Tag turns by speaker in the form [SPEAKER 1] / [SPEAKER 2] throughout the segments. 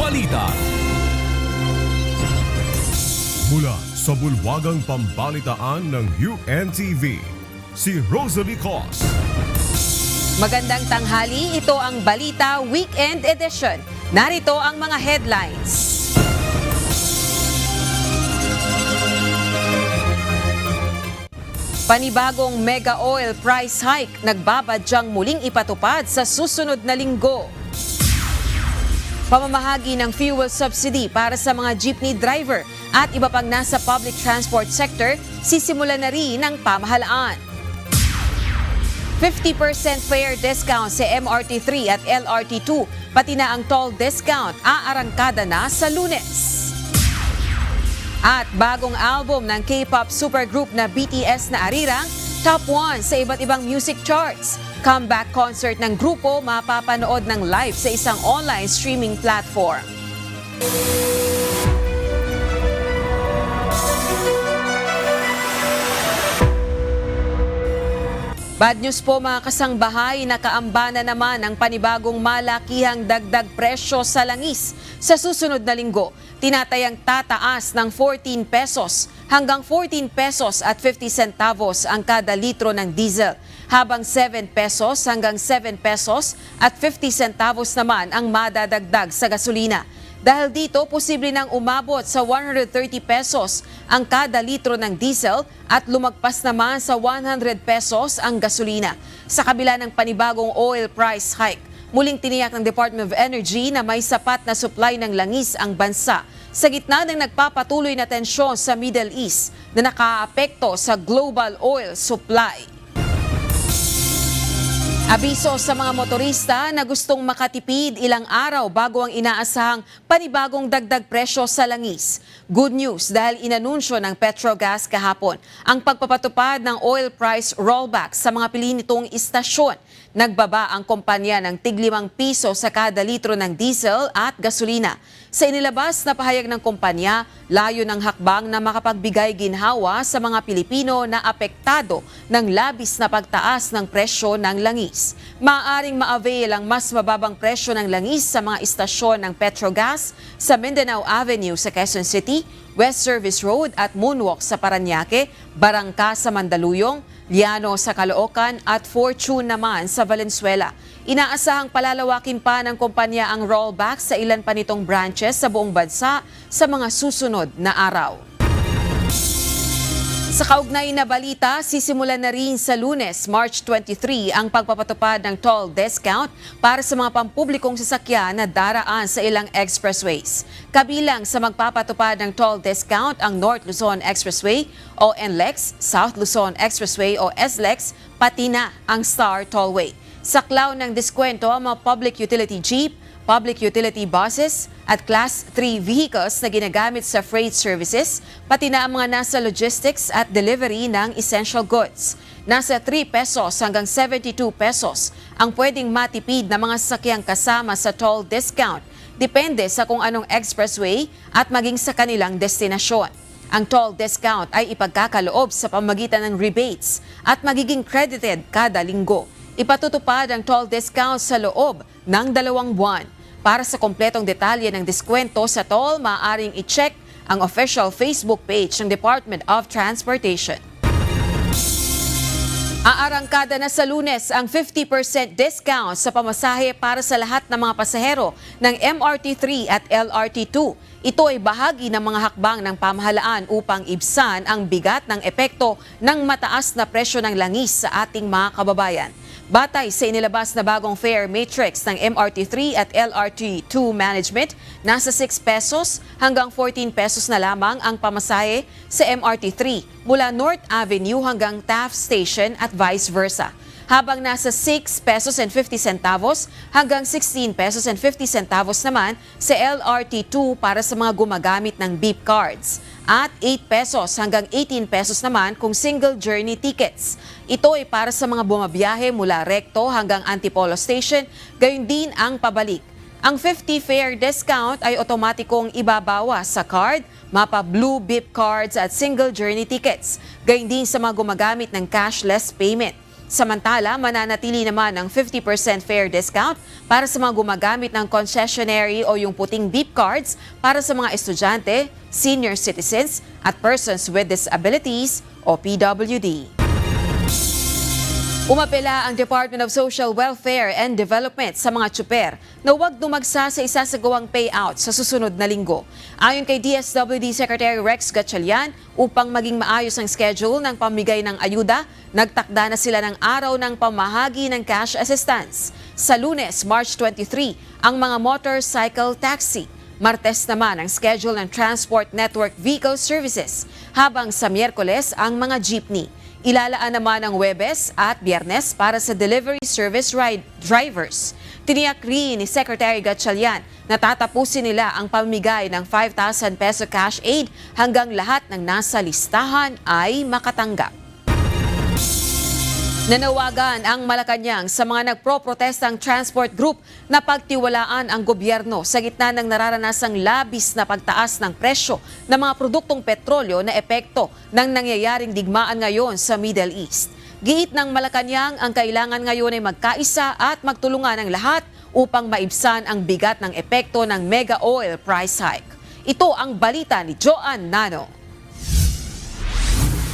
[SPEAKER 1] balita. Mula sa bulwagang pambalitaan ng UNTV, si Rosalie Cos.
[SPEAKER 2] Magandang tanghali, ito ang Balita Weekend Edition. Narito ang mga headlines. Panibagong mega oil price hike nagbabadyang muling ipatupad sa susunod na linggo. Pamamahagi ng fuel subsidy para sa mga jeepney driver at iba pang nasa public transport sector, sisimulan na rin ng pamahalaan. 50% fare discount sa MRT3 at LRT2, pati na ang toll discount aarangkada na sa Lunes. At bagong album ng K-pop supergroup na BTS na arirang, top 1 sa iba't ibang music charts. Comeback concert ng grupo mapapanood ng live sa isang online streaming platform. Bad news po mga kasangbahay, nakaamba na naman ang panibagong malakihang dagdag presyo sa langis sa susunod na linggo. Tinatayang tataas ng 14 pesos hanggang 14 pesos at 50 centavos ang kada litro ng diesel, habang 7 pesos hanggang 7 pesos at 50 centavos naman ang madadagdag sa gasolina. Dahil dito, posible nang umabot sa 130 pesos ang kada litro ng diesel at lumagpas naman sa 100 pesos ang gasolina. Sa kabila ng panibagong oil price hike, muling tiniyak ng Department of Energy na may sapat na supply ng langis ang bansa sa gitna ng nagpapatuloy na tensyon sa Middle East na nakaapekto sa global oil supply. Abiso sa mga motorista na gustong makatipid ilang araw bago ang inaasahang panibagong dagdag presyo sa langis. Good news dahil inanunsyo ng Petrogas kahapon ang pagpapatupad ng oil price rollback sa mga pili nitong istasyon. Nagbaba ang kumpanya ng tig-5 piso sa kada litro ng diesel at gasolina. Sa inilabas na pahayag ng kumpanya, layo ng hakbang na makapagbigay ginhawa sa mga Pilipino na apektado ng labis na pagtaas ng presyo ng langis. Maaaring ma-avail ang mas mababang presyo ng langis sa mga istasyon ng Petrogas sa Mindanao Avenue sa Quezon City, West Service Road at Moonwalk sa Parañaque, Barangka sa Mandaluyong, Liano sa Caloocan at Fortune naman sa Valenzuela. Inaasahang palalawakin pa ng kumpanya ang rollback sa ilan pa nitong branches sa buong bansa sa mga susunod na araw. Sa kaugnay na balita, sisimulan na rin sa Lunes, March 23, ang pagpapatupad ng toll discount para sa mga pampublikong sasakyan na daraan sa ilang expressways. Kabilang sa magpapatupad ng toll discount ang North Luzon Expressway o NLEX, South Luzon Expressway o SLEX, pati na ang Star Tollway. Saklaw ng diskwento ang mga public utility jeep, public utility buses at Class 3 vehicles na ginagamit sa freight services, pati na ang mga nasa logistics at delivery ng essential goods. Nasa 3 pesos hanggang 72 pesos ang pwedeng matipid na mga sasakyang kasama sa toll discount. Depende sa kung anong expressway at maging sa kanilang destinasyon. Ang toll discount ay ipagkakaloob sa pamagitan ng rebates at magiging credited kada linggo. Ipatutupad ang toll discount sa loob ng 2 buwan. Para sa kompletong detalye ng diskwento sa toll, maaaring i-check ang official Facebook page ng Department of Transportation. Aarangkada na sa Lunes ang 50% discount sa pamasahe para sa lahat ng mga pasahero ng MRT3 at LRT2. Ito ay bahagi ng mga hakbang ng pamahalaan upang ibsan ang bigat ng epekto ng mataas na presyo ng langis sa ating mga kababayan. Batay sa inilabas na bagong fare matrix ng MRT3 at LRT2 management, nasa 6 pesos hanggang 14 pesos na lamang ang pamasahe sa MRT3 mula North Avenue hanggang Taft Station at vice versa. Habang nasa 6 pesos and 50 centavos hanggang 16 pesos and 50 centavos naman sa LRT2 para sa mga gumagamit ng beep cards. At 8 pesos hanggang 18 pesos naman kung single journey tickets. Ito ay para sa mga bumabiyahe mula Recto hanggang Antipolo Station, gayon din ang pabalik. Ang 50 fare discount ay otomatikong ibabawa sa card, mapa blue beep cards at single journey tickets, gayon din sa mga gumagamit ng cashless payment. Samantala, mananatili naman ang 50% fare discount para sa mga gumagamit ng concessionary o yung puting beep cards para sa mga estudyante, senior citizens at persons with disabilities o PWD. Umapela ang Department of Social Welfare and Development sa mga tsuper na huwag dumagsa sa isasagawang payout sa susunod na linggo. Ayon kay DSWD Secretary Rex Gatchalian, upang maging maayos ang schedule ng pamigay ng ayuda, nagtakda na sila ng araw ng pamahagi ng cash assistance. Sa Lunes, March 23, ang mga motorcycle taxi. Martes naman ang schedule ng Transport Network Vehicle Services, habang sa Miyerkules ang mga jeepney. Ilalaan naman ang Huwebes at Biyernes para sa delivery service drivers. Tiniyak rin ni Secretary Gatchalian na tatapusin nila ang pamimigay ng 5,000 peso cash aid hanggang lahat ng nasa listahan ay makatanggap. Nanawagan ang Malacanang sa mga nagpro-protestang transport group na pagtiwalaan ang gobyerno sa gitna ng nararanasang labis na pagtaas ng presyo ng mga produktong petrolyo na epekto ng nangyayaring digmaan ngayon sa Middle East. Giit ng Malacanang, ang kailangan ngayon ay magkaisa at magtulungan ang lahat upang maibsan ang bigat ng epekto ng mega oil price hike. Ito ang balita ni Joan Nano.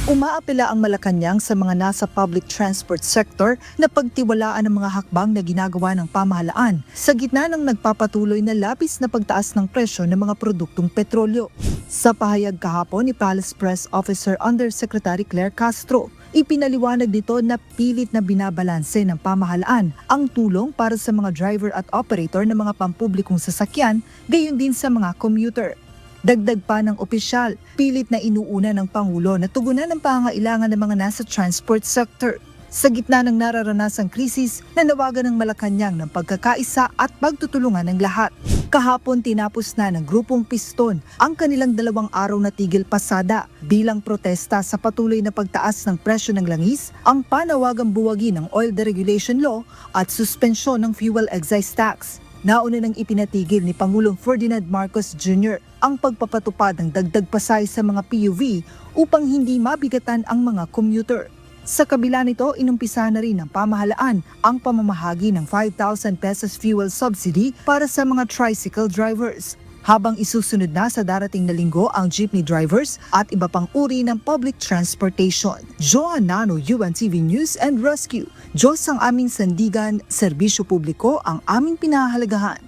[SPEAKER 3] Umaapela ang Malacanang sa mga nasa public transport sector na pagtiwalaan ang mga hakbang na ginagawa ng pamahalaan sa gitna ng nagpapatuloy na labis na pagtaas ng presyo ng mga produktong petrolyo. Sa pahayag kahapon ni Palace Press Officer Undersecretary Claire Castro, ipinaliwanag nito na pilit na binabalanse ng pamahalaan ang tulong para sa mga driver at operator ng mga pampublikong sasakyan, gayon din sa mga commuter. Dagdag pa ng opisyal, pilit na inuuna ng Pangulo na tugunan ang pangangailangan ng mga nasa transport sector. Sa gitna ng nararanasang krisis, nanawagan ng Malacanang ng pagkakaisa at pagtutulungan ng lahat. Kahapon tinapos na ng Grupong Piston ang kanilang 2 araw na tigil pasada bilang protesta sa patuloy na pagtaas ng presyo ng langis, ang panawagang buwagin ng Oil Deregulation Law at suspensyon ng fuel excise tax. Nauna nang ipinatigil ni Pangulong Ferdinand Marcos Jr. ang pagpapatupad ng dagdag pasay sa mga PUV upang hindi mabigatan ang mga commuter. Sa kabila nito, inumpisa na rin ng pamahalaan ang pamamahagi ng 5,000 pesos fuel subsidy para sa mga tricycle drivers, habang isusunod na sa darating na linggo ang jeepney drivers at iba pang uri ng public transportation. Joan Nano, UNTV News and Rescue. Diyos ang aming sandigan, serbisyo publiko ang aming pinahahalagahan.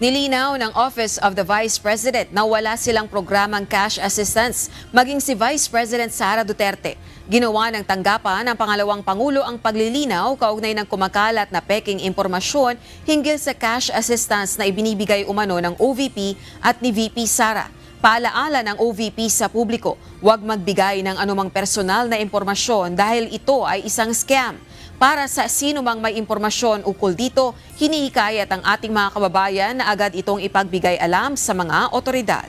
[SPEAKER 2] Nilinaw ng Office of the Vice President na wala silang programang cash assistance, maging si Vice President Sara Duterte. Ginawa ng tanggapan ng pangalawang Pangulo ang paglilinaw kaugnay ng kumakalat na peking impormasyon hinggil sa cash assistance na ibinibigay umano ng OVP at ni VP Sara. Paalaala ng OVP sa publiko, huwag magbigay ng anumang personal na impormasyon dahil ito ay isang scam. Para sa sino mang may impormasyon ukol dito, hinihikayat ang ating mga kababayan na agad itong ipagbigay alam sa mga otoridad.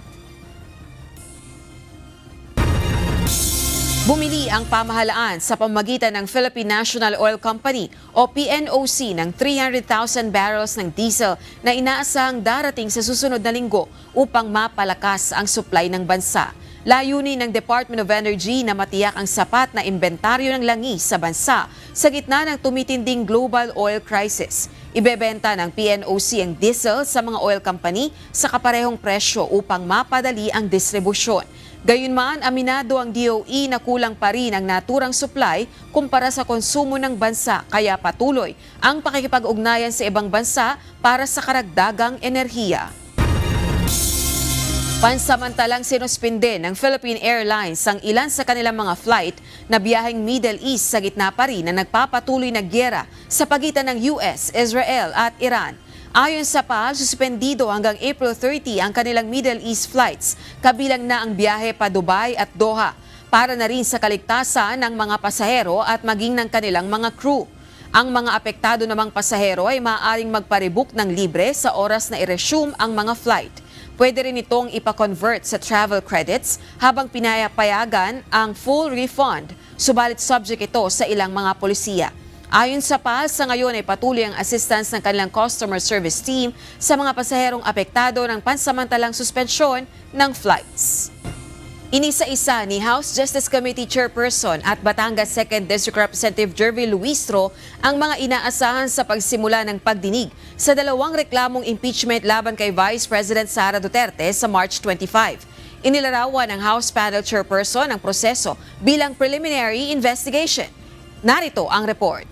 [SPEAKER 2] Bumili ang pamahalaan sa pamamagitan ng Philippine National Oil Company o PNOC ng 300,000 barrels ng diesel na inaasahang darating sa susunod na linggo upang mapalakas ang supply ng bansa. Layunin ng Department of Energy na matiyak ang sapat na inventaryo ng langis sa bansa sa gitna ng tumitinding global oil crisis. Ibebenta ng PNOC ang diesel sa mga oil company sa kaparehong presyo upang mapadali ang distribusyon. Gayunman, aminado ang DOE na kulang pa rin ang naturang supply kumpara sa konsumo ng bansa, kaya patuloy ang pakikipag-ugnayan sa ibang bansa para sa karagdagang enerhiya. Pansamantalang sinuspinde ng Philippine Airlines ang ilan sa kanilang mga flight na biyaheng Middle East sa gitna pa rin na nagpapatuloy na gyera sa pagitan ng US, Israel at Iran. Ayon sa PAL, suspendido hanggang April 30 ang kanilang Middle East flights, kabilang na ang biyahe pa Dubai at Doha, para na rin sa kaligtasan ng mga pasahero at maging ng kanilang mga crew. Ang mga apektado namang pasahero ay maaaring magparebook ng libre sa oras na i-resume ang mga flight. Pwede rin itong ipa-convert sa travel credits habang pinapayagan ang full refund, subalit subject ito sa ilang mga polisiya. Ayon sa PAL, sa ngayon ay patuloy ang assistance ng kanilang customer service team sa mga pasaherong apektado ng pansamantalang suspensyon ng flights. Inisa-isa ni House Justice Committee Chairperson at Batangas 2nd District Representative Jervy Luistro ang mga inaasahan sa pagsimula ng pagdinig sa dalawang reklamong impeachment laban kay Vice President Sara Duterte sa March 25. Inilarawan ng House Panel Chairperson ang proseso bilang preliminary investigation. Narito ang report.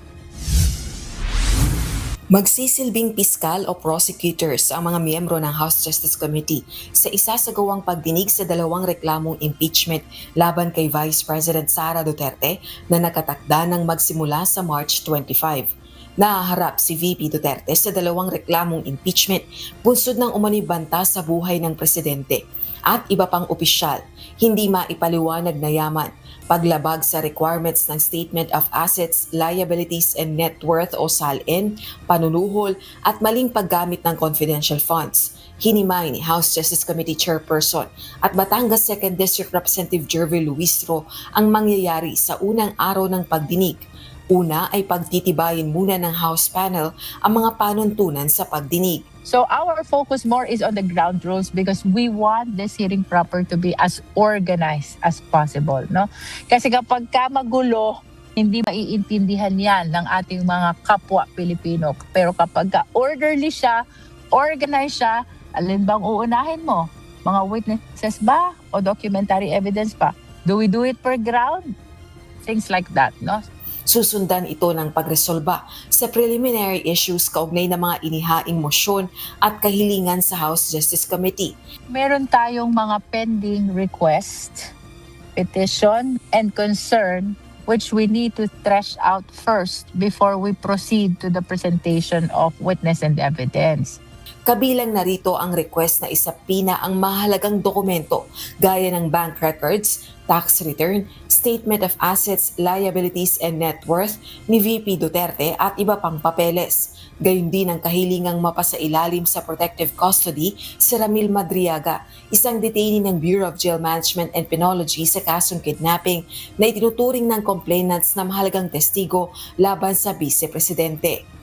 [SPEAKER 2] Magsisilbing piskal o prosecutors ang mga miyembro ng House Justice Committee sa isasagawang pagdinig sa dalawang reklamong impeachment laban kay Vice President Sara Duterte na nakatakda ng magsimula sa March 25. Nahaharap si VP Duterte sa dalawang reklamong impeachment bunsod ng umano'y banta sa buhay ng presidente at iba pang opisyal, hindi maipaliwanag na yaman, paglabag sa requirements ng Statement of Assets, Liabilities and Net Worth o SALN, panuluhol at maling paggamit ng confidential funds. Hinimay ni House Justice Committee Chairperson at Batangas 2nd District Representative Jervy Luistro ang mangyayari sa unang araw ng pagdinig. Una ay pagtitibayin muna ng House panel ang mga panuntunan sa pagdinig.
[SPEAKER 4] So our focus more is on the ground rules because we want this hearing proper to be as organized as possible, no? Kasi kapag magulo, hindi maiintindihan yan ng ating mga kapwa Pilipino. Pero kapag orderly siya, organized siya, alin bang uunahin mo? Mga witnesses ba o documentary evidence pa? Do we do it per ground? Things like that, no?
[SPEAKER 2] Susundan ito ng pagresolba sa preliminary issues kaugnay ng mga inihaing motion at kahilingan sa House Justice Committee.
[SPEAKER 4] Meron tayong mga pending request, petition, and concern which we need to thresh out first before we proceed to the presentation of witness and evidence.
[SPEAKER 2] Kabilang narito ang request na isapina ang mahalagang dokumento gaya ng bank records, tax return, statement of assets, liabilities and net worth ni VP Duterte at iba pang papeles. Gayon din ang kahilingang mapasailalim sa protective custody si Ramil Madriaga, isang detainee ng Bureau of Jail Management and Penology sa kasong kidnapping na itinuturing ng complainants na mahalagang testigo laban sa Vice Presidente.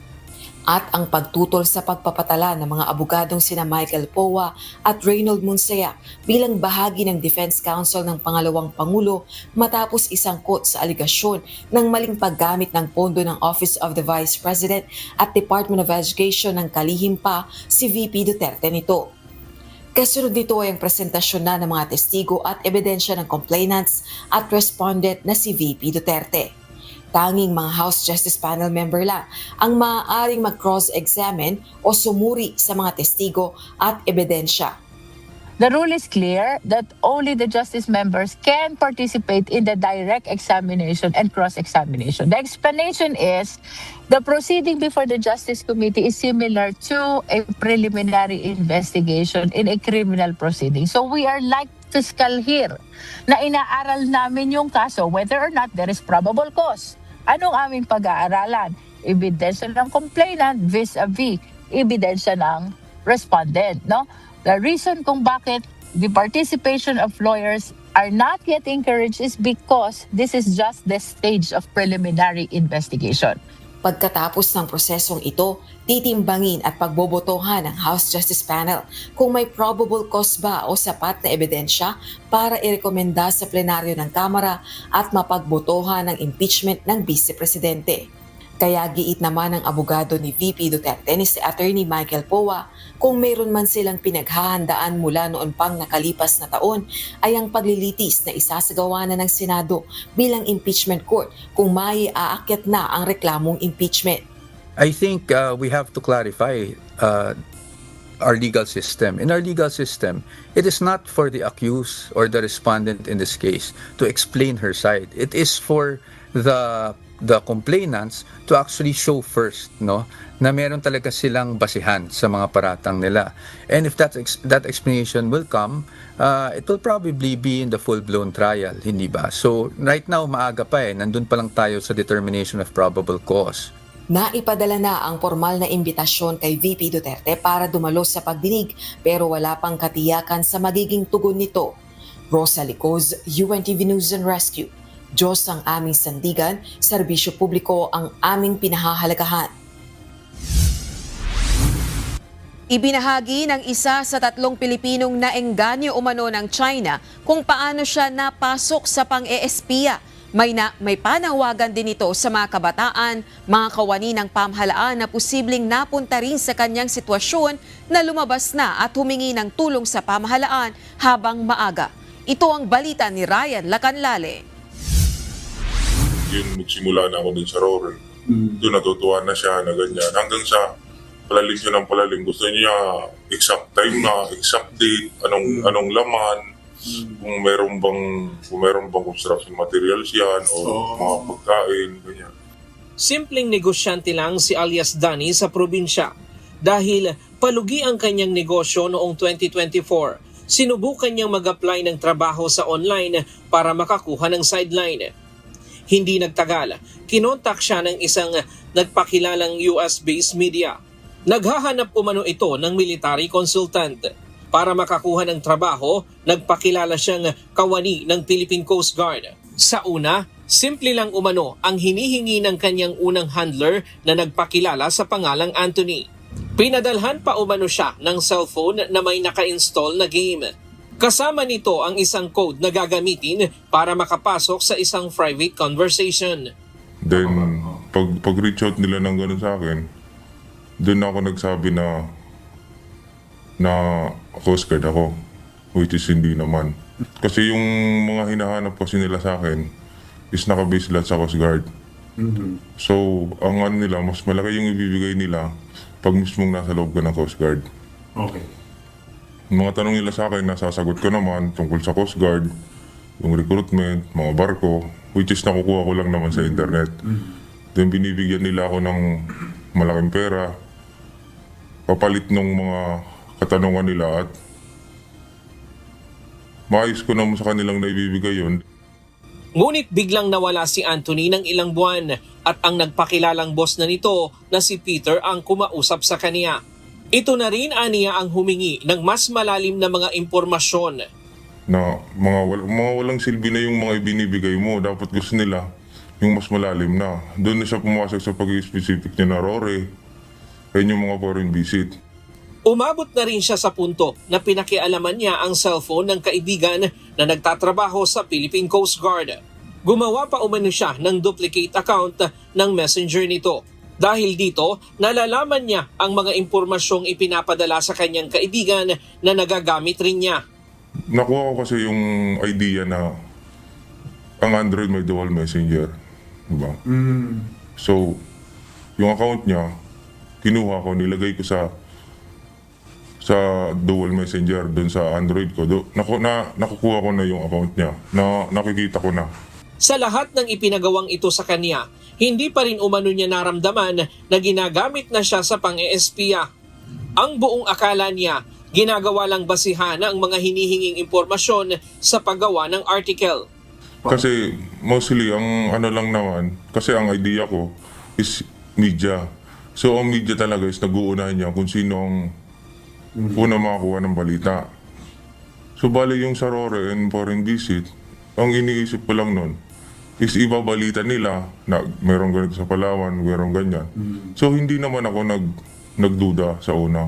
[SPEAKER 2] At ang pagtutol sa pagpapatala ng mga abogadong sina Michael Poa at Reynold Munsaya bilang bahagi ng Defense Counsel ng pangalawang Pangulo matapos isangkot sa aligasyon ng maling paggamit ng pondo ng Office of the Vice President at Department of Education ng kalihim pa si VP Duterte nito. Kasunod nito ay ang presentasyon na ng mga testigo at ebidensya ng complainants at respondent na si VP Duterte. Tanging mga House Justice Panel member lang ang maaaring mag-cross-examine o sumuri sa mga testigo at ebidensya.
[SPEAKER 4] The rule is clear that only the justice members can participate in the direct examination and cross-examination. The explanation is the proceeding before the Justice Committee is similar to a preliminary investigation in a criminal proceeding. So we are like fiscal here na inaaral namin yung kaso whether or not there is probable cause. Anong aming pag-aaralan? Ebidensya ng complainant vis-a-vis ebidensya ng respondent, no? The reason kung bakit the participation of lawyers are not yet encouraged is because this is just the stage of preliminary investigation.
[SPEAKER 2] Pagkatapos ng prosesong ito, titimbangin at pagbobotohan ng House Justice Panel kung may probable cause ba o sapat na ebidensya para irekomenda sa plenaryo ng Kamara at mapagbotohan ng impeachment ng Vice Presidente. Kaya giit naman ng abogado ni VP Duterte ni si Attorney Michael Poa kung mayroon man silang pinaghahandaan mula noon pang nakalipas na taon ay ang paglilitis na isasagawa na ng Senado bilang impeachment court kung may aakyat na ang reklamong impeachment.
[SPEAKER 5] I think we have to clarify our legal system. In our legal system, it is not for the accused or the respondent in this case to explain her side. It is for the complainants to actually show first, no, na meron talaga silang basihan sa mga paratang nila. And if that explanation will come, it will probably be in the full-blown trial, hindi ba? So right now, maaga pa nandun pa lang tayo sa determination of probable cause.
[SPEAKER 2] Naipadala na ang formal na imbitasyon kay VP Duterte para dumalo sa pagdinig pero wala pang katiyakan sa magiging tugon nito. Rosa Licoz, UNTV News and Rescue. Diyos ang aming sandigan, serbisyo publiko ang aming pinahahalagahan. Ibinahagi ng isa sa 3 Pilipinong naengganyo umano ng China kung paano siya napasok sa pang-eespiya. May panawagan din ito sa mga kabataan, mga kawani ng pamahalaan na posibleng napunta rin sa kanyang sitwasyon na lumabas na at humingi ng tulong sa pamahalaan habang maaga. Ito ang balita ni Ryan Lacanlale.
[SPEAKER 6] Yun, magsimula na ako dun sa Rory. Doon natutuwa na siya na ganyan. Hanggang sa palalim siya ng palalim. Gusto niya exact time na, exact date, anong laman, kung meron bang construction materials yan o mga pagkain, ganyan.
[SPEAKER 7] Simpleng negosyante lang si alias Danny sa probinsya. Dahil palugi ang kanyang negosyo noong 2024, sinubukan niyang mag-apply ng trabaho sa online para makakuha ng sideline. Hindi nagtagal, kinontak siya ng isang nagpakilalang US-based media. Naghahanap umano ito ng military consultant. Para makakuha ng trabaho, nagpakilala siyang kawani ng Philippine Coast Guard. Sa una, simple lang umano ang hinihingi ng kanyang unang handler na nagpakilala sa pangalang Anthony. Pinadalhan pa umano siya ng cellphone na may naka-install na game. Kasama nito ang isang code na gagamitin para makapasok sa isang private conversation.
[SPEAKER 6] Then, pag-reach out nila ng gano'n sa akin, doon ako nagsabi na Coast Guard ako, which is hindi naman. Kasi yung mga hinahanap kasi nila sa akin is nakabase lahat sa Coast Guard. So, ang ano nila, mas malaki yung ibibigay nila pag mismong nasa loob ka ng Coast Guard.
[SPEAKER 8] Okay.
[SPEAKER 6] Mga tanong nila sa akin, nasasagot ko naman tungkol sa Coast Guard, yung recruitment, mga barko, which is nakukuha ko lang naman sa internet. Then binibigyan nila ako ng malaking pera, papalit ng mga katanungan nila at maayos ko naman sa kanilang naibibigay yun.
[SPEAKER 7] Ngunit biglang nawala si Anthony ng ilang buwan at ang nagpakilalang boss na nito na si Peter ang kumausap sa kanya. Ito na rin aniya ang humingi ng mas malalim na mga impormasyon.
[SPEAKER 6] Na mga walang silbi na yung mga ibinibigay mo. Dapat gusto nila yung mas malalim na. Doon na siya pumasok sa pag-specific niya na Rory. Kaya yung mga foreign visit.
[SPEAKER 7] Umabot na rin siya sa punto na pinakialaman niya ang cellphone ng kaibigan na nagtatrabaho sa Philippine Coast Guard. Gumawa pa umano siya ng duplicate account ng messenger nito. Dahil dito, nalalaman niya ang mga impormasyong ipinapadala sa kanyang kaibigan na nagagamit rin niya.
[SPEAKER 6] Nakuha ko kasi yung idea na ang Android may dual messenger. Diba? So, yung account niya, kinuha ko, nilagay ko sa dual messenger doon sa Android ko. Nakukuha ko na yung account niya. Nakikita ko na.
[SPEAKER 7] Sa lahat ng ipinagawang ito sa kanya, hindi pa rin umano niya naramdaman na ginagamit na siya sa pang-eespiya. Ang buong akala niya, ginagawa lang basihan ang mga hinihinging impormasyon sa paggawa ng article.
[SPEAKER 6] Kasi mostly ang ano lang naman, kasi ang idea ko is media. So ang media talaga is nag-uunahan niya kung sino ang una makakuha ng balita. So bali yung sa Rory and foreign visit, ang iniisip ko lang nun is ibabalita nila na mayroong ganito sa Palawan, mayroong ganyan. So hindi naman ako nagduda sa una.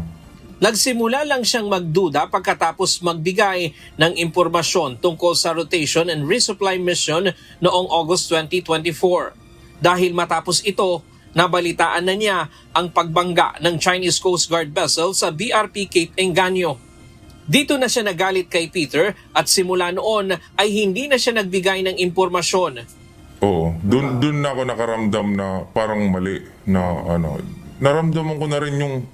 [SPEAKER 7] Nagsimula lang siyang magduda pagkatapos magbigay ng impormasyon tungkol sa rotation and resupply mission noong August 2024. Dahil matapos ito, nabalitaan na niya ang pagbangga ng Chinese Coast Guard vessel sa BRP Cape Enganyo. Dito na siya nagalit kay Peter at simula noon ay hindi na siya nagbigay ng impormasyon.
[SPEAKER 6] Oo, dun na ako nakaramdam na parang mali na ano. Naramdaman ko na rin yung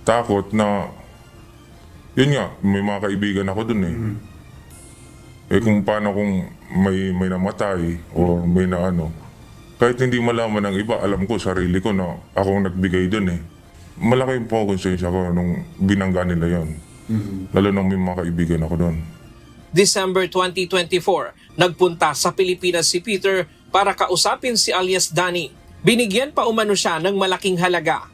[SPEAKER 6] takot na yun nga, may mga kaibigan ako dun eh. Eh kung paano kung may namatay o may na ano. Kahit hindi malaman ng iba, alam ko, sarili ko na akong nagbigay dun eh. Malaki yung konsensya ko nung binangga nila yon. Lalo nang may mga kaibigan ako dun.
[SPEAKER 7] December 2024, nagpunta sa Pilipinas si Peter para kausapin si alias Danny. Binigyan pa umano siya ng malaking halaga.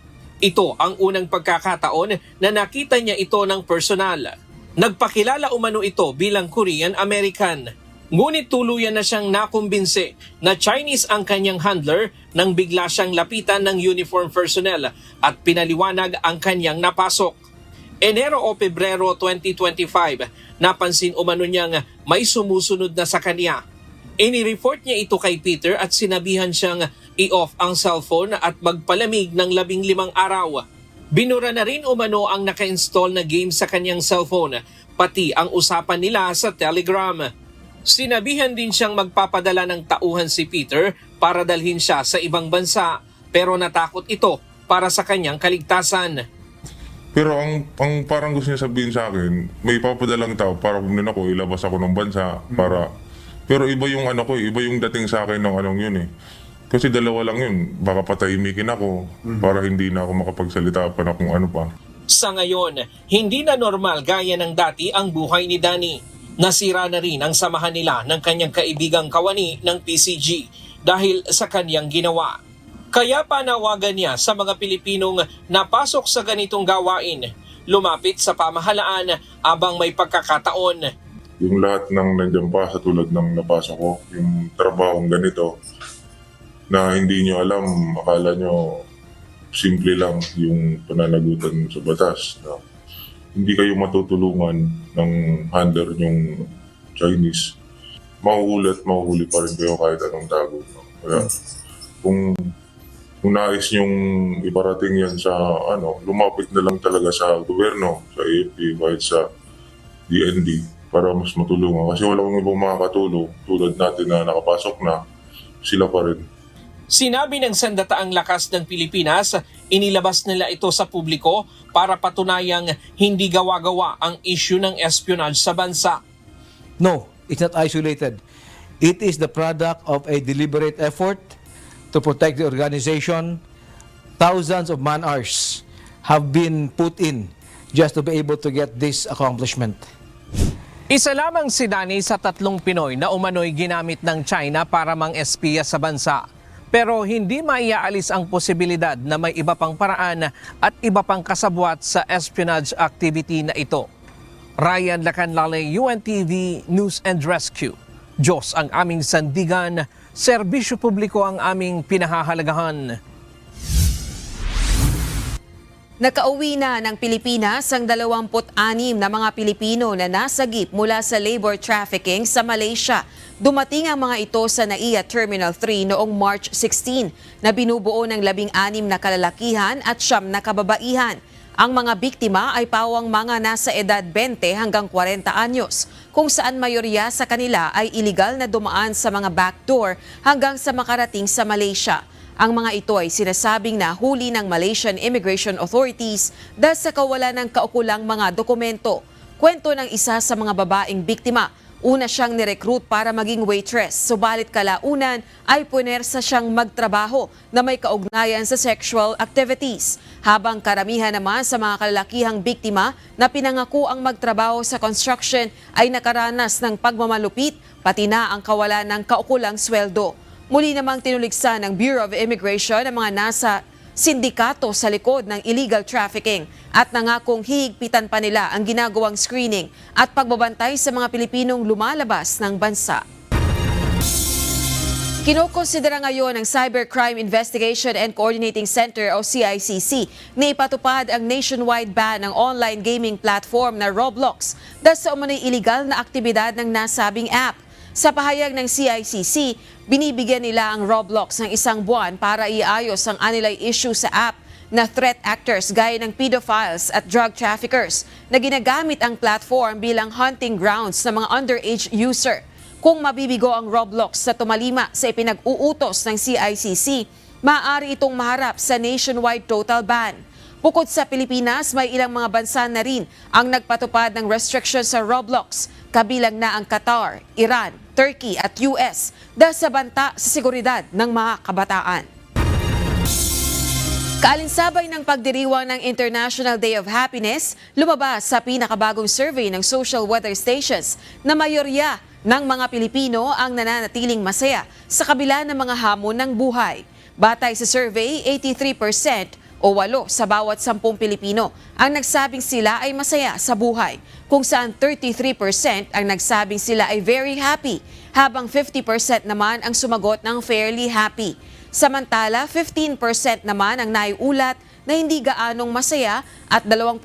[SPEAKER 7] Ito ang unang pagkakataon na nakita niya ito ng personal. Nagpakilala umano ito bilang Korean-American. Ngunit tuluyan na siyang nakumbinse na Chinese ang kanyang handler nang bigla siyang lapitan ng uniform personnel at pinaliwanag ang kanyang napasok. Enero o Pebrero 2025, napansin umano niyang may sumusunod na sa kanya. Inireport niya ito kay Peter at sinabihan siyang i-off ang cellphone at magpalamig ng 15 araw. Binura na rin umano ang naka-install na game sa kanyang cellphone, pati ang usapan nila sa Telegram. Sinabihan din siyang magpapadala ng tauhan si Peter para dalhin siya sa ibang bansa, pero natakot ito para sa kanyang kaligtasan.
[SPEAKER 6] Pero ang parang gusto niya sabihin sa akin, may papadalang tao para kunin ako, ilabas ako ng bansa, para... Pero iba yung ano ko, iba yung dating sa akin ng anong yun eh. Kasi dalawa lang yun, baka patahimikin ako para hindi na ako makapagsalita pa na kung ano pa.
[SPEAKER 7] Sa ngayon, hindi na normal gaya ng dati ang buhay ni Danny. Nasira na rin ang samahan nila ng kanyang kaibigang kawani ng PCG dahil sa kanyang ginawa. Kaya panawagan niya sa mga Pilipinong napasok sa ganitong gawain, lumapit sa pamahalaan abang may pagkakataon.
[SPEAKER 6] Yung lahat ng nandiyan pa sa tulad ng napasok ko, yung trabahong ganito, na hindi nyo alam, akala nyo simple lang yung pananagutan sa batas. Na hindi kayo matutulungan ng handler yung Chinese. Mahuhuli pa rin kayo kahit anong tago. No? Kaya kung nais nyong iparating yan sa lumapit na lang talaga sa gobyerno, sa AFP, kahit sa DND, para mas matulungan. Kasi walang ibang makakatulong tulad natin na nakapasok na, sila pa rin.
[SPEAKER 7] Sinabi ng Sandataang Lakas ng Pilipinas, inilabas nila ito sa publiko para patunayang hindi gawa-gawa ang issue ng espionage sa bansa.
[SPEAKER 8] No, it's not isolated. It is the product of a deliberate effort to protect the organization. Thousands of man-hours have been put in just to be able to get this accomplishment.
[SPEAKER 7] Isa lamang si Danny sa 3 Pinoy na umano'y ginamit ng China para mang-espiya sa bansa. Pero hindi maiaalis ang posibilidad na may iba pang paraan at iba pang kasabwat sa espionage activity na ito. Ryan Lacanlale, UNTV News and Rescue. Diyos ang aming sandigan, serbisyo publiko ang aming pinahahalagahan.
[SPEAKER 2] Nakauwi na ng Pilipinas ang 26 na mga Pilipino na nasagip mula sa labor trafficking sa Malaysia. Dumating ang mga ito sa NAIA Terminal 3 noong March 16 na binubuo ng 16 na kalalakihan at 9 na kababaihan. Ang mga biktima ay pawang mga nasa edad 20 hanggang 40 anyos, kung saan mayorya sa kanila ay iligal na dumaan sa mga backdoor hanggang sa makarating sa Malaysia. Ang mga ito ay sinasabing nahuli ng Malaysian Immigration Authorities dahil sa kawalan ng kaukulang mga dokumento. Kwento ng isa sa mga babaeng biktima, una siyang nirecruit para maging waitress, subalit kalaunan ay punersa siyang magtrabaho na may kaugnayan sa sexual activities. Habang karamihan naman sa mga kalalakihang biktima na pinangako ang magtrabaho sa construction ay nakaranas ng pagmamalupit, pati na ang kawalan ng kaukulang sweldo. Muli namang tinuligsa ng Bureau of Immigration ang mga nasa sindikato sa likod ng illegal trafficking at nangakong hihigpitan pa nila ang ginagawang screening at pagbabantay sa mga Pilipinong lumalabas ng bansa. Kinokonsidera ngayon ng Cybercrime Investigation and Coordinating Center o CICC na ipatupad ang nationwide ban ng online gaming platform na Roblox dahil sa umano'y illegal na aktibidad ng nasabing app. Sa pahayag ng CICC, binibigyan nila ang Roblox ng 1 buwan para iayos ang anilay issue sa app na threat actors gaya ng pedophiles at drug traffickers na ginagamit ang platform bilang hunting grounds ng mga underage user. Kung mabibigo ang Roblox sa tumalima sa ipinag-uutos ng CICC, maaari itong maharap sa nationwide total ban. Bukod sa Pilipinas, may ilang mga bansa na rin ang nagpatupad ng restrictions sa Roblox, kabilang na ang Qatar, Iran, Turkey at US dahil sa banta sa seguridad ng mga kabataan. Kaalinsabay ng pagdiriwang ng International Day of Happiness, lumabas sa pinakabagong survey ng social weather stations na mayorya ng mga Pilipino ang nananatiling masaya sa kabila ng mga hamon ng buhay. Batay sa survey, 83% o 8 sa bawat 10 Pilipino ang nagsabing sila ay masaya sa buhay, kung saan 33% ang nagsabing sila ay very happy, habang 50% naman ang sumagot ng fairly happy. Samantala, 15% naman ang naiulat na hindi gaanong masaya at 2%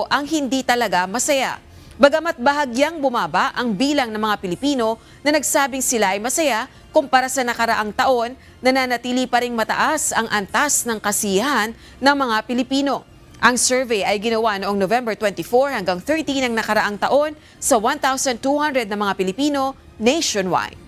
[SPEAKER 2] ang hindi talaga masaya. Bagamat bahagyang bumaba ang bilang ng mga Pilipino na nagsabing sila ay masaya kumpara sa nakaraang taon, nananatili pa ring mataas ang antas ng kasiyahan ng mga Pilipino. Ang survey ay ginawa noong November 24 hanggang 13 ng nakaraang taon sa 1,200 na mga Pilipino nationwide.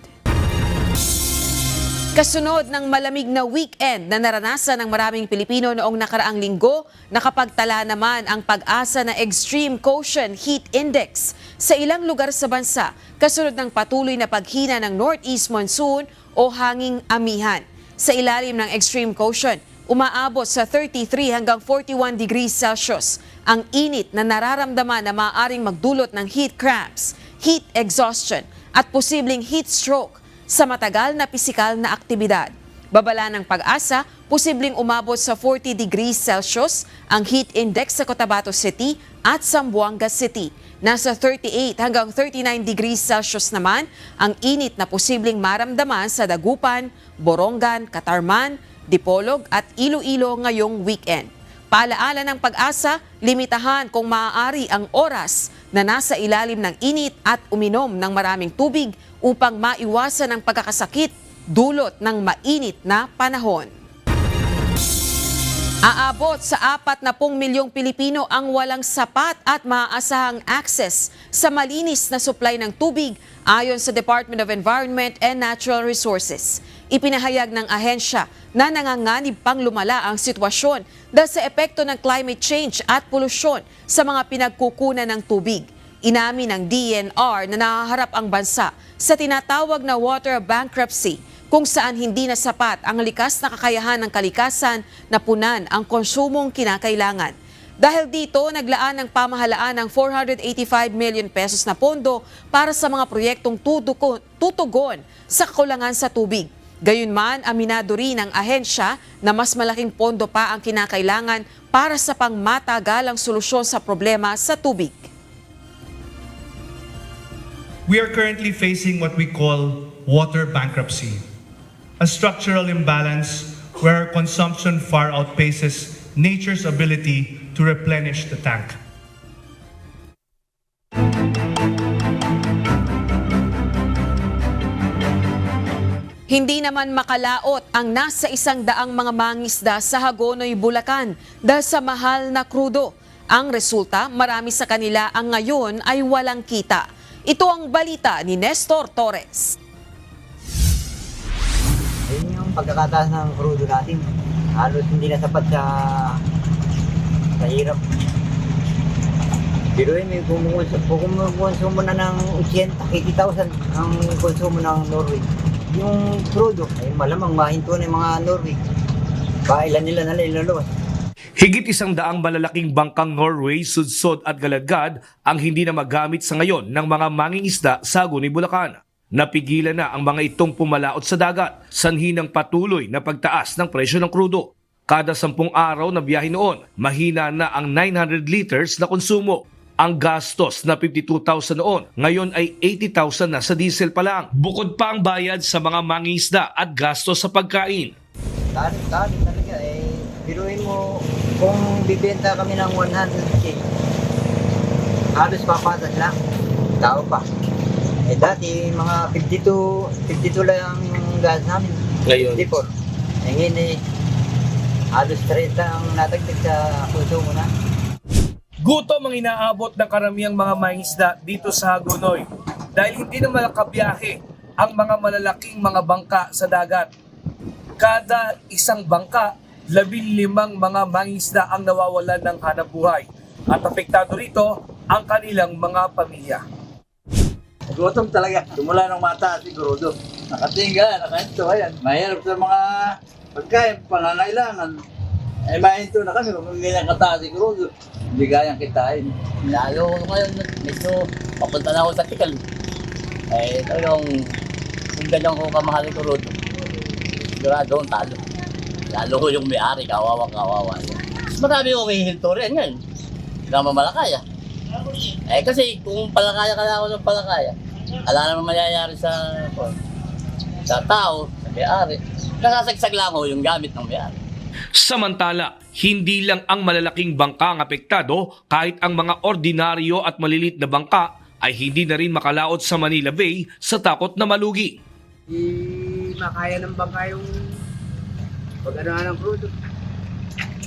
[SPEAKER 2] Kasunod ng malamig na weekend na naranasan ng maraming Pilipino noong nakaraang linggo, nakapagtala naman ang pag-asa na Extreme Quotient Heat Index sa ilang lugar sa bansa kasunod ng patuloy na paghina ng Northeast Monsoon o hanging amihan. Sa ilalim ng Extreme Quotient, umaabot sa 33 hanggang 41 degrees Celsius ang init na nararamdaman na maaaring magdulot ng heat cramps, heat exhaustion at posibleng heat stroke sa matagal na pisikal na aktibidad. Babala ng pag-asa, posibleng umabot sa 40 degrees Celsius ang heat index sa Cotabato City at Zamboanga City. Nasa 38 hanggang 39 degrees Celsius naman ang init na posibleng maramdaman sa Dagupan, Borongan, Catarman, Dipolog at Iloilo ngayong weekend. Paalaala ng pag-asa, limitahan kung maaari ang oras na nasa ilalim ng init at uminom ng maraming tubig upang maiwasan ang pagkakasakit dulot ng mainit na panahon. Aabot sa 40 milyong Pilipino ang walang sapat at maaasahang access sa malinis na supply ng tubig ayon sa Department of Environment and Natural Resources. Ipinahayag ng ahensya na nanganganib pang lumala ang sitwasyon dahil sa epekto ng climate change at polusyon sa mga pinagkukunan ng tubig. Inamin ng DENR na nahaharap ang bansa sa tinatawag na water bankruptcy kung saan hindi na sapat ang likas na kakayahan ng kalikasan na punan ang konsumong kinakailangan. Dahil dito, naglaan ng pamahalaan ng 485 million pesos na pondo para sa mga proyektong tutugon sa kakulangan sa tubig. Gayunman, aminado rin ang ahensya na mas malaking pondo pa ang kinakailangan para sa pangmatagalang solusyon sa problema sa tubig.
[SPEAKER 9] We are currently facing what we call water bankruptcy, a structural imbalance where our consumption far outpaces nature's ability to replenish the tank.
[SPEAKER 2] Hindi naman makalaot ang nasa 100 mga mangisda sa Hagonoy, Bulacan dahil sa mahal na krudo. Ang resulta, marami sa kanila ang ngayon ay walang kita. Ito ang balita ni Nestor Torres.
[SPEAKER 10] Ayun yung pagkakataas ng krudo natin. Halos hindi na sapat sa hirap. Pero may kumukonsumo na ng 80,000 ang konsumo ng Norway. Yung krudo, ay malamang mahinto na yung mga Norway. Kailan nila na ilalabas.
[SPEAKER 11] Higit 100 malalaking bangkang Norway, sudsod at galagad ang hindi na magamit sa ngayon ng mga mangingisda sa Hagonoy, Bulacan. Napigilan na ang mga itong pumalaot sa dagat, sanhi ng patuloy na pagtaas ng presyo ng krudo. Kada 10 araw na biyahe noon, mahina na ang 900 liters na konsumo. Ang gastos na 52,000 noon, ngayon ay 80,000 na sa diesel pa lang. Bukod pa ang bayad sa mga mangingisda at gastos sa pagkain.
[SPEAKER 10] Tali talaga eh. Biruin mo, kung bibenta kami ng 100K, halos papatas lang. Tao pa. Eh dati, mga 52 lang yung gas namin.
[SPEAKER 11] Ngayon?
[SPEAKER 10] 54. Eh ngayon eh, halos 30 ang natagdag sa konsumo na.
[SPEAKER 11] Gutom ang inaabot ng karamihang mga mangingisda dito sa Hagonoy dahil hindi na malakabiyahe ang mga malalaking mga bangka sa dagat. Kada isang bangka, 15 mga mangingisda ang nawawalan ng hanapbuhay at apektado rito ang kanilang mga pamilya.
[SPEAKER 12] Gutom talaga. Tumula ng mata siguro. Nakatingga, nakahinto. Ayan. Mahirap sa mga pagkain, pangangailangan. Eh, mahinto na kami kung hindi na kataas siguro. Hindi kayang kitain.
[SPEAKER 13] Lalo ngayon, medyo papunta na ako sa Tikal. Eh, talagang kung ganyan ko kamahal ko road, sigurado ang talo. Lalo ko yung may-ari, kawawa. Mas marami kong hihinto rin ngayon. Hindi naman malakaya. Eh, kasi kung palakaya ka na ako ng palakaya, ala naman mangyayari sa tao, sa may-ari. Nasasagsag lang ako yung gamit ng may-ari.
[SPEAKER 11] Samantala, hindi lang ang malalaking bangka ang apektado, kahit ang mga ordinaryo at malilit na bangka ay hindi na rin makalaot sa Manila Bay sa takot na malugi.
[SPEAKER 10] Di makaya ng bangka yung pag-ano ng crudo.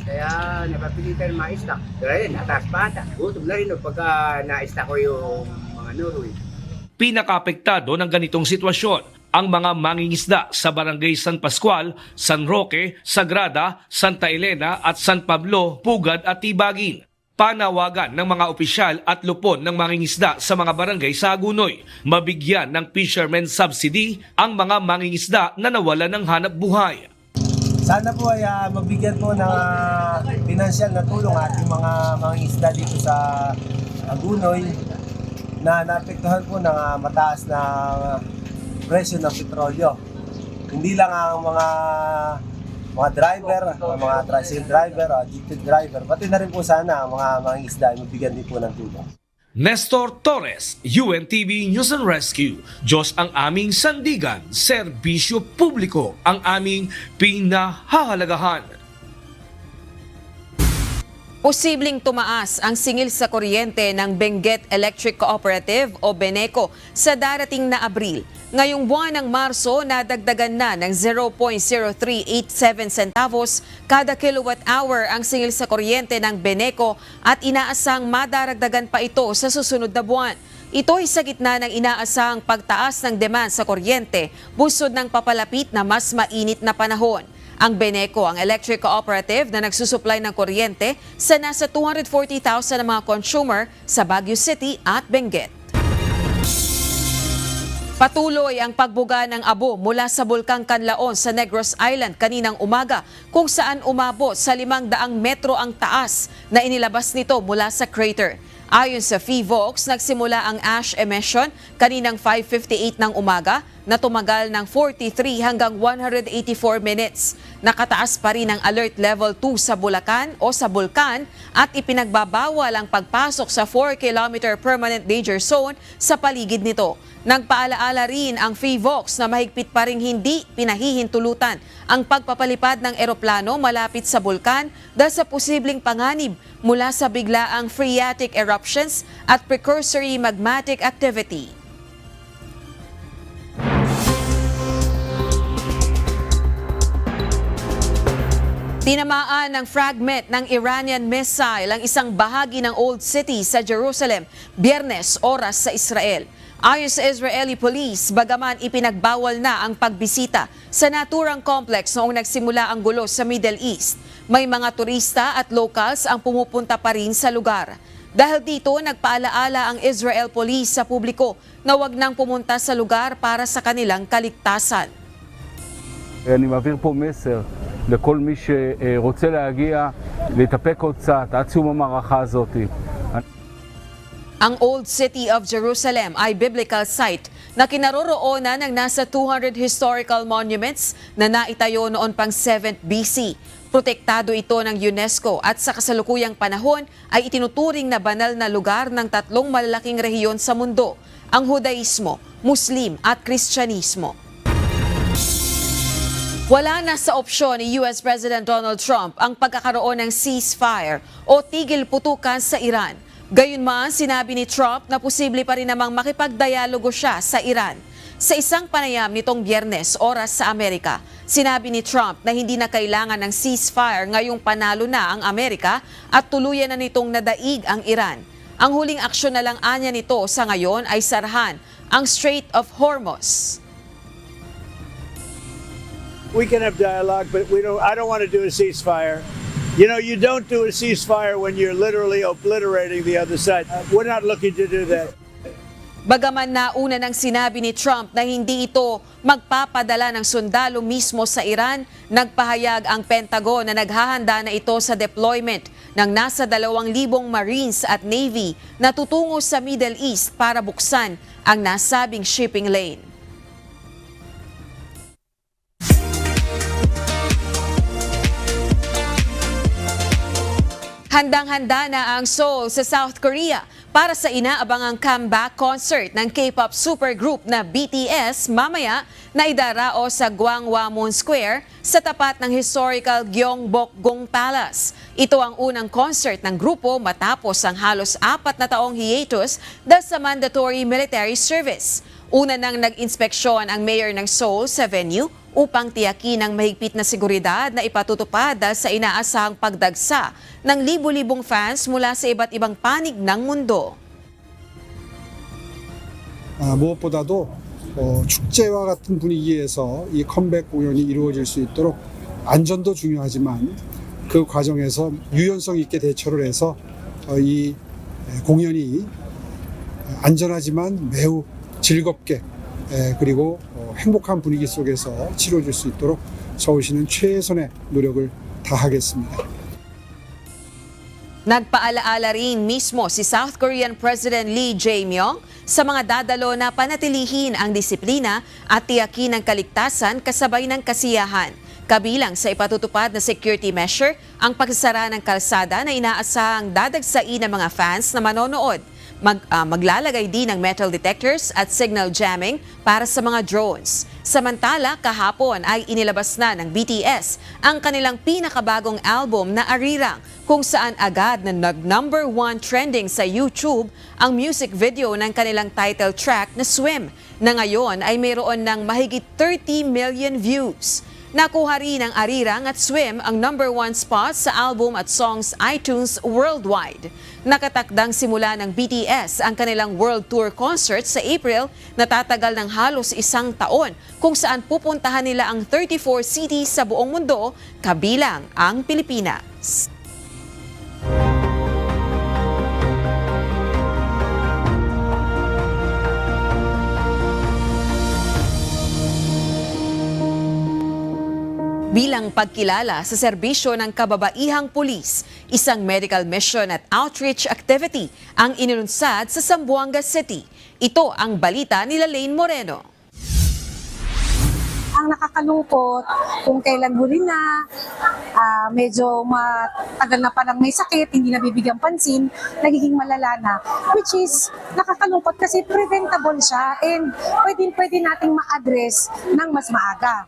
[SPEAKER 10] Kaya napapilitan ma-stock. Kaya yun, nataas pa ata. Gutom na rin pagka na-stock ko yung mga Norway.
[SPEAKER 11] Pinakaapektado ng ganitong sitwasyon ang mga mangingisda sa Barangay San Pascual, San Roque, Sagrada, Santa Elena at San Pablo, Pugad at Tibagin. Panawagan ng mga opisyal at lupon ng mangingisda sa mga barangay sa Agunoy, mabigyan ng fisherman subsidy ang mga mangingisda na nawalan ng hanap buhay.
[SPEAKER 14] Sana po ay mabigyan po ng pinansyal na tulong ating mga mangingisda dito sa Agunoy na naapektuhan po ng mataas na presyo ng petrolyo. Hindi lang ang mga driver, mga tricycle driver, jeep driver, pati na rin po sana ang mga mangingisda ay mabigyan din po ng tulong.
[SPEAKER 11] Nestor Torres, UNTV News and Rescue. Diyos ang aming sandigan, serbisyo publiko ang aming pinahahalagahan.
[SPEAKER 2] Posibleng tumaas ang singil sa kuryente ng Benguet Electric Cooperative o Beneco sa darating na Abril. Ngayong buwan ng Marso, nadagdagan na ng 0.0387 centavos kada kilowatt hour ang singil sa kuryente ng Beneco at inaasang madaragdagan pa ito sa susunod na buwan. Ito ay sa gitna ng inaasahang pagtaas ng demand sa kuryente, bunsod ng papalapit na mas mainit na panahon. Ang Beneco, ang electric cooperative na nagsusupply ng kuryente sa nasa 240,000 na mga consumer sa Baguio City at Benguet. Patuloy ang pagbuga ng abo mula sa Bulkang Canlaon sa Negros Island kaninang umaga, kung saan umabot sa 500 metro ang taas na inilabas nito mula sa crater. Ayon sa PHIVOLCS, nagsimula ang ash emission kaninang 5:58 ng umaga na tumagal ng 43 hanggang 184 minutes. Nakataas pa rin ang Alert Level 2 sa Bulacan o sa Bulkan at ipinagbabawal ang pagpasok sa 4-kilometer permanent danger zone sa paligid nito. Nagpaalaala rin ang PHIVOLCS na mahigpit pa rin hindi pinahihintulutan ang pagpapalipad ng eroplano malapit sa bulkan dahil sa posibleng panganib mula sa biglaang phreatic eruptions at precursory magmatic activity. Tinamaan ng fragment ng Iranian missile ang isang bahagi ng Old City sa Jerusalem, Biyernes, oras sa Israel. Ayon sa Israeli Police, bagaman ipinagbawal na ang pagbisita sa naturang complex noong nagsimula ang gulo sa Middle East, may mga turista at locals ang pumupunta pa rin sa lugar. Dahil dito, nagpaalaala ang Israel Police sa publiko na wag nang pumunta sa lugar para sa kanilang kaligtasan.
[SPEAKER 15] אני מעביר פה מסר לכל מי שרוצה להגיע, להתאפק עוד קצת עד סיום המערכה הזאת.
[SPEAKER 2] Ang Old City of Jerusalem ay biblical site na kinaroroonan ng nasa 200 historical monuments na naitayo noon pang 7th BC. Protektado ito ng UNESCO at sa kasalukuyang panahon ay itinuturing na banal na lugar ng tatlong malalaking rehiyon sa mundo, ang Judaismo, Muslim at Kristyanismo. Wala na sa opsyon ni US President Donald Trump ang pagkakaroon ng ceasefire o tigil putukan sa Iran. Gayunman, sinabi ni Trump na posible pa rin namang makipagdialogo siya sa Iran. Sa isang panayam nitong Biyernes, oras sa Amerika, sinabi ni Trump na hindi na kailangan ng ceasefire ngayong panalo na ang Amerika at tuluyan na nitong nadaig ang Iran. Ang huling aksyon na lang anya nito sa ngayon ay sarhan ang Strait of Hormuz.
[SPEAKER 16] We can have dialogue, but I don't want to do a ceasefire. You know, you don't do a ceasefire when you're literally obliterating the other side. We're not looking to do that.
[SPEAKER 2] Bagaman nauna nang sinabi ni Trump na hindi ito magpapadala ng sundalo mismo sa Iran, nagpahayag ang Pentagon na naghahanda na ito sa deployment ng nasa 2,000 Marines at Navy na tutungo sa Middle East para buksan ang nasabing shipping lane. Handang-handa na ang Seoul sa South Korea para sa inaabangang comeback concert ng K-pop supergroup na BTS mamaya na idarao sa Gwanghwamun Square sa tapat ng historical Gyeongbokgung Palace. Ito ang unang concert ng grupo matapos ang halos 4 na taong hiatus dahil sa mandatory military service. Una nang nag-inspeksyon ang mayor ng Seoul sa venue upang tiyakin ang mahigpit na seguridad na ipatutupad dahil sa inaasahang pagdagsa ng libu-libong fans mula sa iba't ibang panig ng mundo.
[SPEAKER 17] 무엇보다도 축제와 같은 분위기에서 이 컴백 공연이 이루어질 수 있도록 안전도 중요하지만 그 과정에서 유연성 있게 대처를 해서 이 공연이 안전하지만 매우 즐겁게 그리고 행복한 분위기 속에서 치러질 수 있도록 서울시는 최선의 노력을 다하겠습니다.
[SPEAKER 2] Nagpaalaala rin mismo si South Korean President Lee Jae-myung sa mga dadalo na panatilihin ang disiplina at tiyakin ang kaligtasan kasabay ng kasiyahan. Kabilang sa ipatutupad na security measure ang pagsasara ng kalsada na inaasahang dadagsain ng mga fans na manonood. Maglalagay din ng metal detectors at signal jamming para sa mga drones. Samantala, kahapon ay inilabas na ng BTS ang kanilang pinakabagong album na Arirang, kung saan agad na nag-number 1 trending sa YouTube ang music video ng kanilang title track na Swim, na ngayon ay mayroon ng mahigit 30 million views. Nakuha rin ng Arirang at Swim ang number 1 spot sa album at songs iTunes worldwide. Nakatakdang simula ng BTS ang kanilang world tour concert sa April na tatagal ng halos 1 taon, kung saan pupuntahan nila ang 34 cities sa buong mundo, kabilang ang Pilipinas. Bilang pagkilala sa serbisyo ng kababaihang pulis, isang medical mission at outreach activity ang inilunsad sa Zamboanga City. Ito ang balita ni Lane Moreno.
[SPEAKER 18] Ang nakakalungkot kung kailan huli na, medyo matagal na parang may sakit, hindi nabibigyan pansin, nagiging malala na. Which is nakakalungkot kasi preventable siya and pwede nating ma-address ng mas maaga.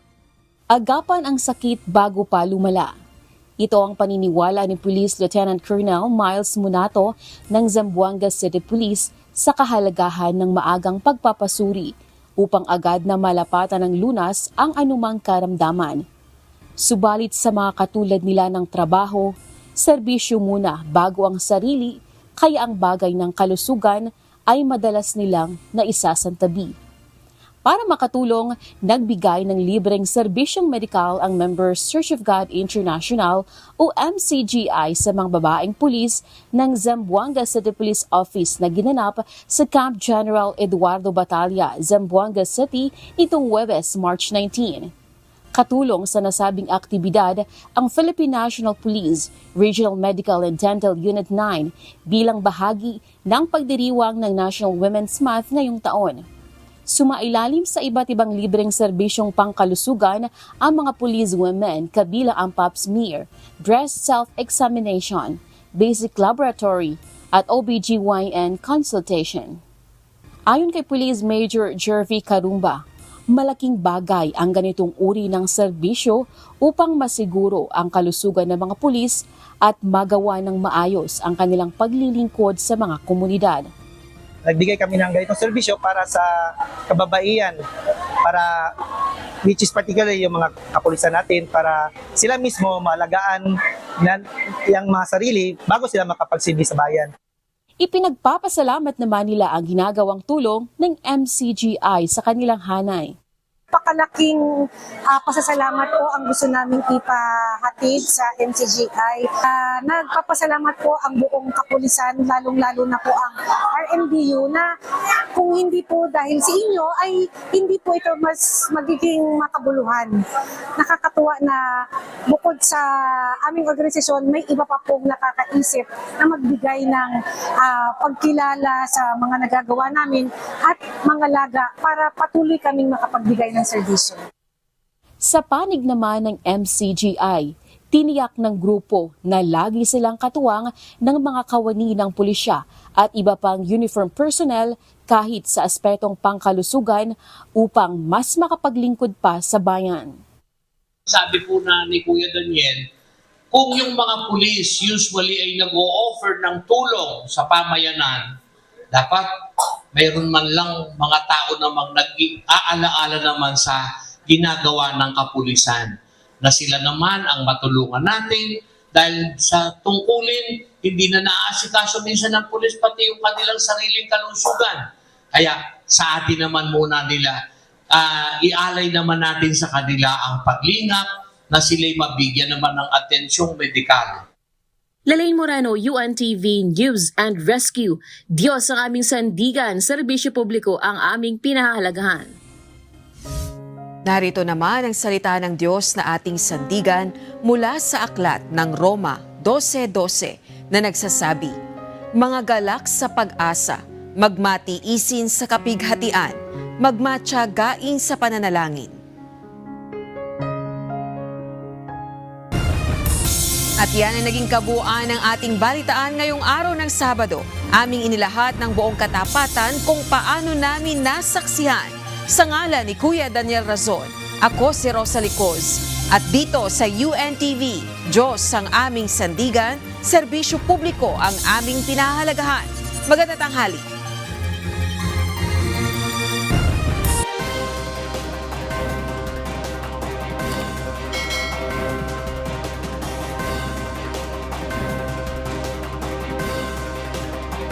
[SPEAKER 19] Agapan ang sakit bago pa lumala. Ito ang paniniwala ni Police Lieutenant Colonel Miles Munato ng Zamboanga City Police sa kahalagahan ng maagang pagpapasuri upang agad na malapatan ng lunas ang anumang karamdaman. Subalit sa mga katulad nila ng trabaho, serbisyo muna bago ang sarili, kaya ang bagay ng kalusugan ay madalas nilang naisasantabi. Para makatulong, nagbigay ng libreng serbisyong medikal ang Members Church of God International o MCGI sa mga babaeng pulis ng Zamboanga City Police Office na ginanap sa Camp General Eduardo Batalla, Zamboanga City nitong Huwebes, March 19. Katulong sa nasabing aktibidad ang Philippine National Police Regional Medical and Dental Unit 9 bilang bahagi ng pagdiriwang ng National Women's Month ngayong taon. Sumailalim sa iba't ibang libreng serbisyong pangkalusugan ang mga police women kabilang ang pap smear, breast self-examination, basic laboratory at OBGYN consultation. Ayon kay Police Major Jervy Karumba, malaking bagay ang ganitong uri ng serbisyo upang masiguro ang kalusugan ng mga pulis at magawa ng maayos ang kanilang paglilingkod sa mga komunidad.
[SPEAKER 14] Nagbigay kami ng ganitong serbisyo para sa kababaihan, which is particularly yung mga kapulisan natin, para sila mismo maalagaan yung mga sarili bago sila makapagsilbi sa bayan.
[SPEAKER 19] Ipinagpapasalamat naman nila ang ginagawang tulong ng MCGI sa kanilang hanay.
[SPEAKER 18] Napakalaking pasasalamat po ang gusto naming ipahatid sa MCGI. Nagpapasalamat po ang buong kapulisan, lalong-lalo na po ang RMDU na kung hindi po dahil sa inyo ay hindi po ito mas magiging makabuluhan. Nakakatuwa na bukod sa aming organisasyon, may iba pa pong nakakaisip na magbigay ng pagkilala sa mga nagagawa namin at mga laga para patuloy kaming makapagbigay ng serbisyo.
[SPEAKER 19] Sa panig naman ng MCGI, Tiniyak ng grupo na lagi silang katuwang ng mga kawani ng pulisya at iba pang uniform personnel kahit sa aspetong pangkalusugan upang mas makapaglingkod pa sa bayan.
[SPEAKER 7] Sabi po na ni Kuya Daniel, kung yung mga pulis usually ay nag-o-offer ng tulong sa pamayanan, dapat mayroon man lang mga tao namang nag-aalaala naman sa ginagawa ng kapulisan. Na sila naman ang matulungan natin dahil sa tungkulin, hindi na naaasikaso minsan ng pulis pati yung kanilang sariling kalusugan. Kaya sa atin naman muna nila, ialay naman natin sa kanila ang paglingap na sila'y mabigyan naman ng atensyong medikal.
[SPEAKER 19] Lalaine Moreno, UNTV News and Rescue. Diyos ang aming sandigan, serbisyo publiko ang aming pinahahalagahan.
[SPEAKER 2] Narito naman ang salita ng Diyos na ating sandigan mula sa aklat ng Roma 12:12 na nagsasabi, "Mga galak sa pag-asa, magmatiisin sa kapighatian, magmatiyagain sa pananalangin." At yan ang naging kabuuan ng ating balitaan ngayong araw ng Sabado. Aming inilahat ng buong katapatan kung paano namin nasaksihan. Sa ngalan ni Kuya Daniel Razon, ako si Rosalie Coz. At dito sa UNTV, Diyos ang aming sandigan, serbisyo publiko ang aming pinahalagahan. Magandang tanghali.